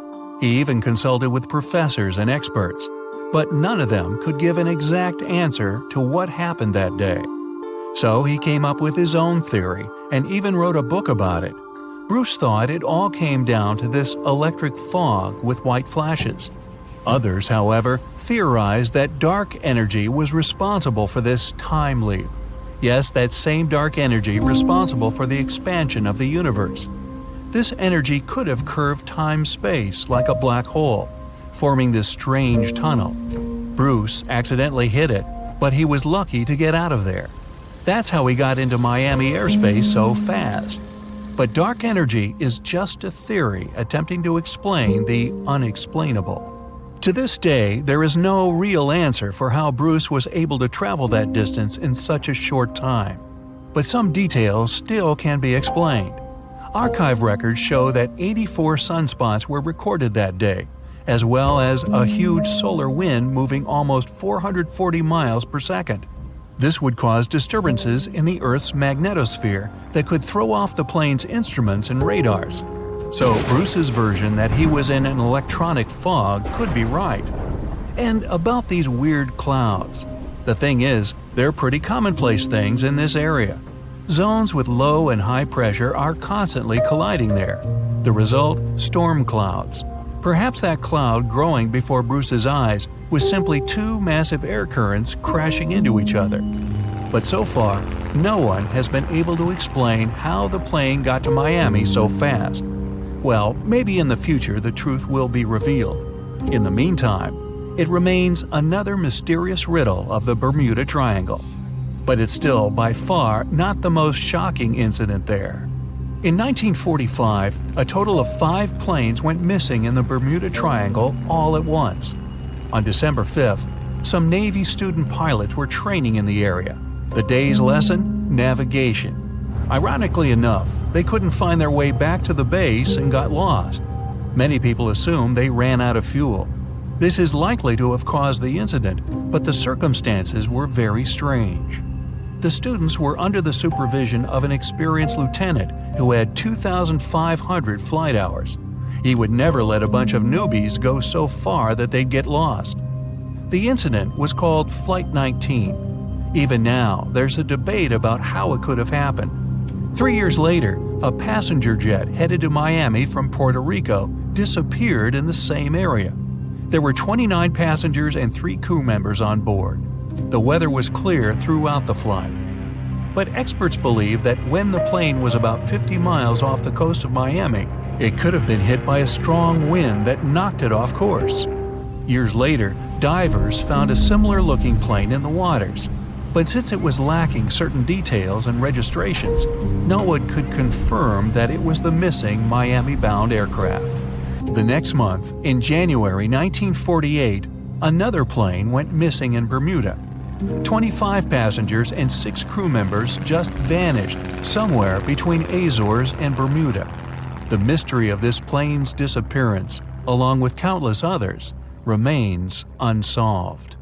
Speaker 1: He even consulted with professors and experts, but none of them could give an exact answer to what happened that day. So he came up with his own theory and even wrote a book about it. Bruce thought it all came down to this electric fog with white flashes. Others, however, theorized that dark energy was responsible for this time leap. Yes, that same dark energy responsible for the expansion of the universe. This energy could have curved time-space like a black hole, forming this strange tunnel. Bruce accidentally hit it, but he was lucky to get out of there. That's how he got into Miami airspace so fast. But dark energy is just a theory attempting to explain the unexplainable. To this day, there is no real answer for how Bruce was able to travel that distance in such a short time. But some details still can be explained. Archive records show that 84 sunspots were recorded that day, as well as a huge solar wind moving almost 440 miles per second. This would cause disturbances in the Earth's magnetosphere that could throw off the plane's instruments and radars. So Bruce's version that he was in an electronic fog could be right. And about these weird clouds. The thing is, they're pretty commonplace things in this area. Zones with low and high pressure are constantly colliding there. The result? Storm clouds. Perhaps that cloud growing before Bruce's eyes was simply two massive air currents crashing into each other. But so far, no one has been able to explain how the plane got to Miami so fast. Well, maybe in the future the truth will be revealed. In the meantime, it remains another mysterious riddle of the Bermuda Triangle. But it's still by far not the most shocking incident there. In 1945, a total of 5 planes went missing in the Bermuda Triangle all at once. On December 5th, some Navy student pilots were training in the area. The day's lesson? Navigation. Ironically enough, they couldn't find their way back to the base and got lost. Many people assume they ran out of fuel. This is likely to have caused the incident, but the circumstances were very strange. The students were under the supervision of an experienced lieutenant who had 2,500 flight hours. He would never let a bunch of newbies go so far that they'd get lost. The incident was called Flight 19. Even now, there's a debate about how it could have happened. 3 years later, a passenger jet headed to Miami from Puerto Rico disappeared in the same area. There were 29 passengers and 3 crew members on board. The weather was clear throughout the flight. But experts believe that when the plane was about 50 miles off the coast of Miami, it could have been hit by a strong wind that knocked it off course. Years later, divers found a similar-looking plane in the waters. But since it was lacking certain details and registrations, no one could confirm that it was the missing Miami-bound aircraft. The next month, in January 1948, another plane went missing in Bermuda. 25 passengers and 6 crew members just vanished somewhere between Azores and Bermuda. The mystery of this plane's disappearance, along with countless others, remains unsolved.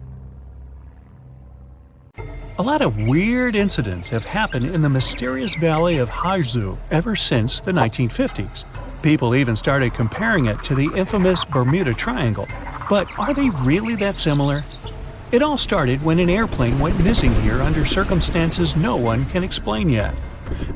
Speaker 1: A lot of weird incidents have happened in the mysterious valley of Haizu ever since the 1950s. People even started comparing it to the infamous Bermuda Triangle. But are they really that similar? It all started when an airplane went missing here under circumstances no one can explain yet.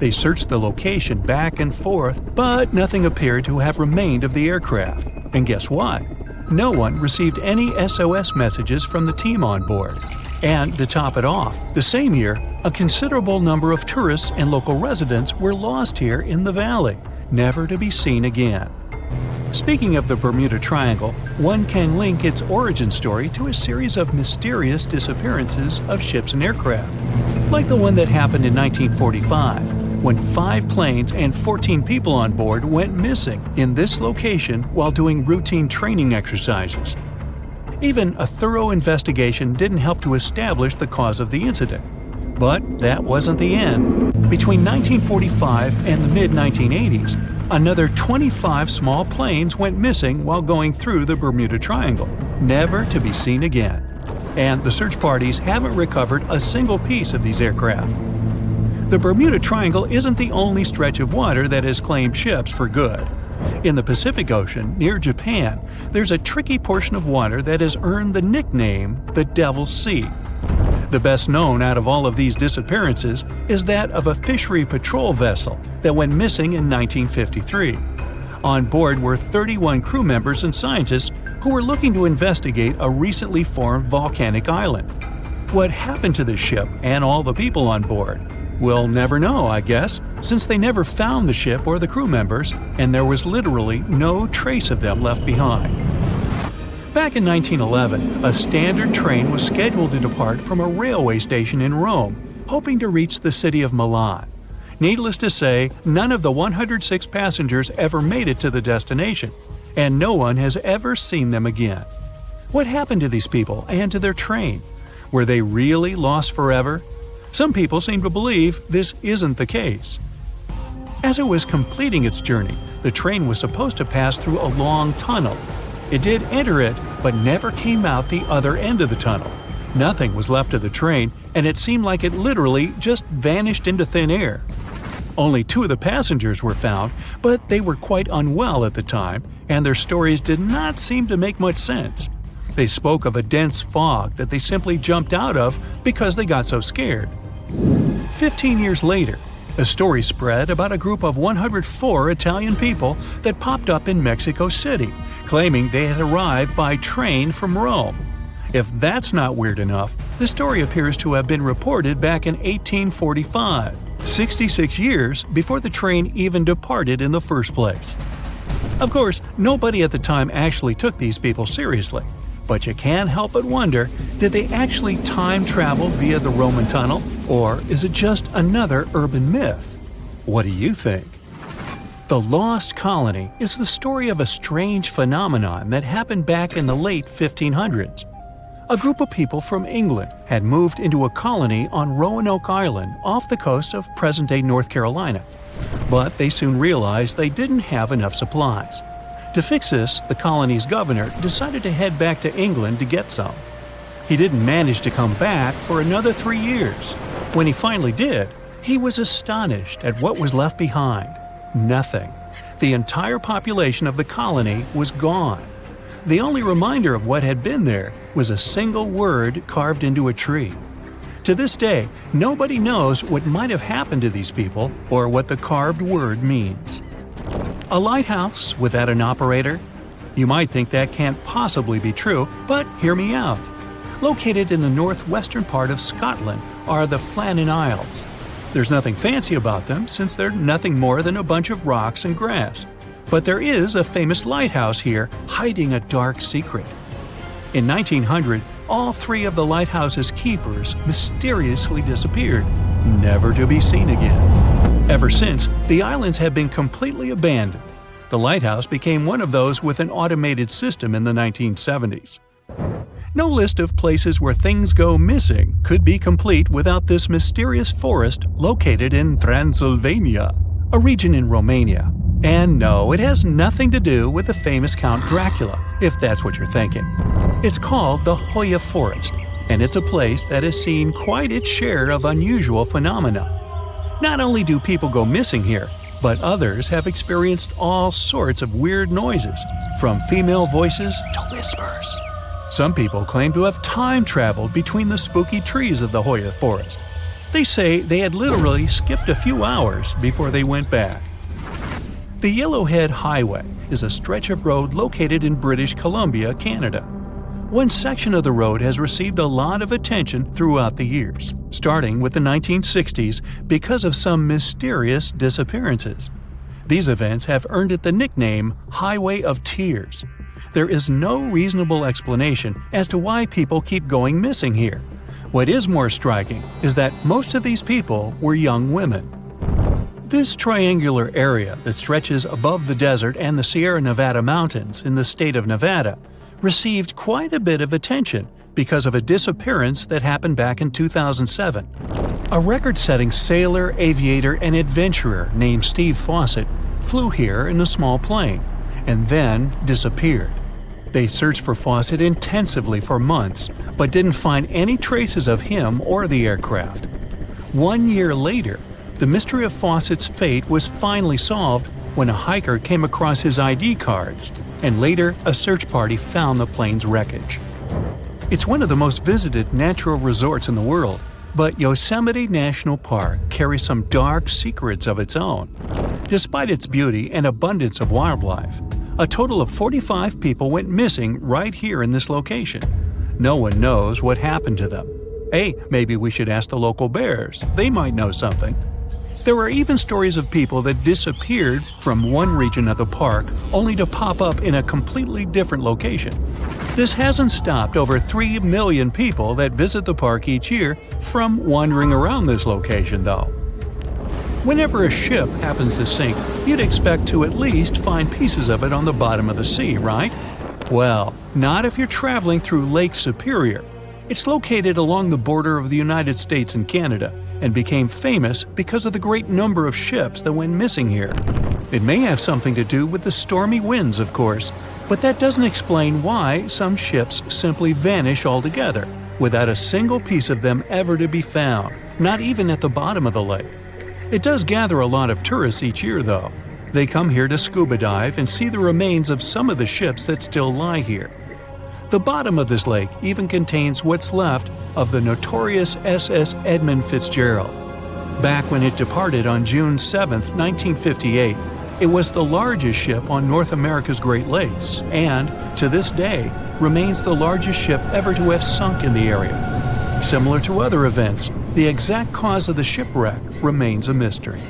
Speaker 1: They searched the location back and forth, but nothing appeared to have remained of the aircraft. And guess what? No one received any SOS messages from the team on board. And to top it off, the same year, a considerable number of tourists and local residents were lost here in the valley, never to be seen again. Speaking of the Bermuda Triangle, one can link its origin story to a series of mysterious disappearances of ships and aircraft, like the one that happened in 1945, when 5 planes and 14 people on board went missing in this location while doing routine training exercises. Even a thorough investigation didn't help to establish the cause of the incident. But that wasn't the end. Between 1945 and the mid-1980s, another 25 small planes went missing while going through the Bermuda Triangle, never to be seen again. And the search parties haven't recovered a single piece of these aircraft. The Bermuda Triangle isn't the only stretch of water that has claimed ships for good. In the Pacific Ocean, near Japan, there's a tricky portion of water that has earned the nickname the Devil's Sea. The best known out of all of these disappearances is that of a fishery patrol vessel that went missing in 1953. On board were 31 crew members and scientists who were looking to investigate a recently formed volcanic island. What happened to the ship and all the people on board? We'll never know, I guess, since they never found the ship or the crew members, and there was literally no trace of them left behind. Back in 1911, a standard train was scheduled to depart from a railway station in Rome, hoping to reach the city of Milan. Needless to say, none of the 106 passengers ever made it to the destination, and no one has ever seen them again. What happened to these people and to their train? Were they really lost forever? Some people seem to believe this isn't the case. As it was completing its journey, the train was supposed to pass through a long tunnel. It did enter it, but never came out the other end of the tunnel. Nothing was left of the train, and it seemed like it literally just vanished into thin air. Only 2 of the passengers were found, but they were quite unwell at the time, and their stories did not seem to make much sense. They spoke of a dense fog that they simply jumped out of because they got so scared. 15 years later, a story spread about a group of 104 Italian people that popped up in Mexico City, claiming they had arrived by train from Rome. If that's not weird enough, the story appears to have been reported back in 1845, 66 years before the train even departed in the first place. Of course, nobody at the time actually took these people seriously, but you can't help but wonder, did they actually time travel via the Roman tunnel, or is it just another urban myth? What do you think? The Lost Colony is the story of a strange phenomenon that happened back in the late 1500s. A group of people from England had moved into a colony on Roanoke Island off the coast of present-day North Carolina. But they soon realized they didn't have enough supplies. To fix this, the colony's governor decided to head back to England to get some. He didn't manage to come back for another 3 years. When he finally did, he was astonished at what was left behind. Nothing. The entire population of the colony was gone. The only reminder of what had been there was a single word carved into a tree. To this day, nobody knows what might have happened to these people or what the carved word means. A lighthouse without an operator? You might think that can't possibly be true, but hear me out. Located in the northwestern part of Scotland are the Flannan Isles. There's nothing fancy about them since they're nothing more than a bunch of rocks and grass. But there is a famous lighthouse here hiding a dark secret. In 1900, all 3 of the lighthouse's keepers mysteriously disappeared, never to be seen again. Ever since, the islands have been completely abandoned. The lighthouse became one of those with an automated system in the 1970s. No list of places where things go missing could be complete without this mysterious forest located in Transylvania, a region in Romania. And no, it has nothing to do with the famous Count Dracula, if that's what you're thinking. It's called the Hoya Forest, and it's a place that has seen quite its share of unusual phenomena. Not only do people go missing here, but others have experienced all sorts of weird noises, from female voices to whispers. Some people claim to have time traveled between the spooky trees of the Hoya Forest. They say they had literally skipped a few hours before they went back. The Yellowhead Highway is a stretch of road located in British Columbia, Canada. One section of the road has received a lot of attention throughout the years, starting with the 1960s because of some mysterious disappearances. These events have earned it the nickname Highway of Tears. There is no reasonable explanation as to why people keep going missing here. What is more striking is that most of these people were young women. This triangular area that stretches above the desert and the Sierra Nevada mountains in the state of Nevada received quite a bit of attention because of a disappearance that happened back in 2007. A record-setting sailor, aviator, and adventurer named Steve Fawcett flew here in a small plane and then disappeared. They searched for Fawcett intensively for months, but didn't find any traces of him or the aircraft. 1 year later, the mystery of Fawcett's fate was finally solved when a hiker came across his ID cards, and later a search party found the plane's wreckage. It's one of the most visited natural resorts in the world, but Yosemite National Park carries some dark secrets of its own. Despite its beauty and abundance of wildlife, a total of 45 people went missing right here in this location. No one knows what happened to them. Hey, maybe we should ask the local bears. They might know something. There are even stories of people that disappeared from one region of the park only to pop up in a completely different location. This hasn't stopped over 3 million people that visit the park each year from wandering around this location, though. Whenever a ship happens to sink, you'd expect to at least find pieces of it on the bottom of the sea, right? Well, not if you're traveling through Lake Superior. It's located along the border of the United States and Canada, and became famous because of the great number of ships that went missing here. It may have something to do with the stormy winds, of course, but that doesn't explain why some ships simply vanish altogether, without a single piece of them ever to be found, not even at the bottom of the lake. It does gather a lot of tourists each year, though. They come here to scuba dive and see the remains of some of the ships that still lie here. The bottom of this lake even contains what's left of the notorious SS Edmund Fitzgerald. Back when it departed on June 7, 1958, it was the largest ship on North America's Great Lakes and, to this day, remains the largest ship ever to have sunk in the area. Similar to other events, the exact cause of the shipwreck remains a mystery.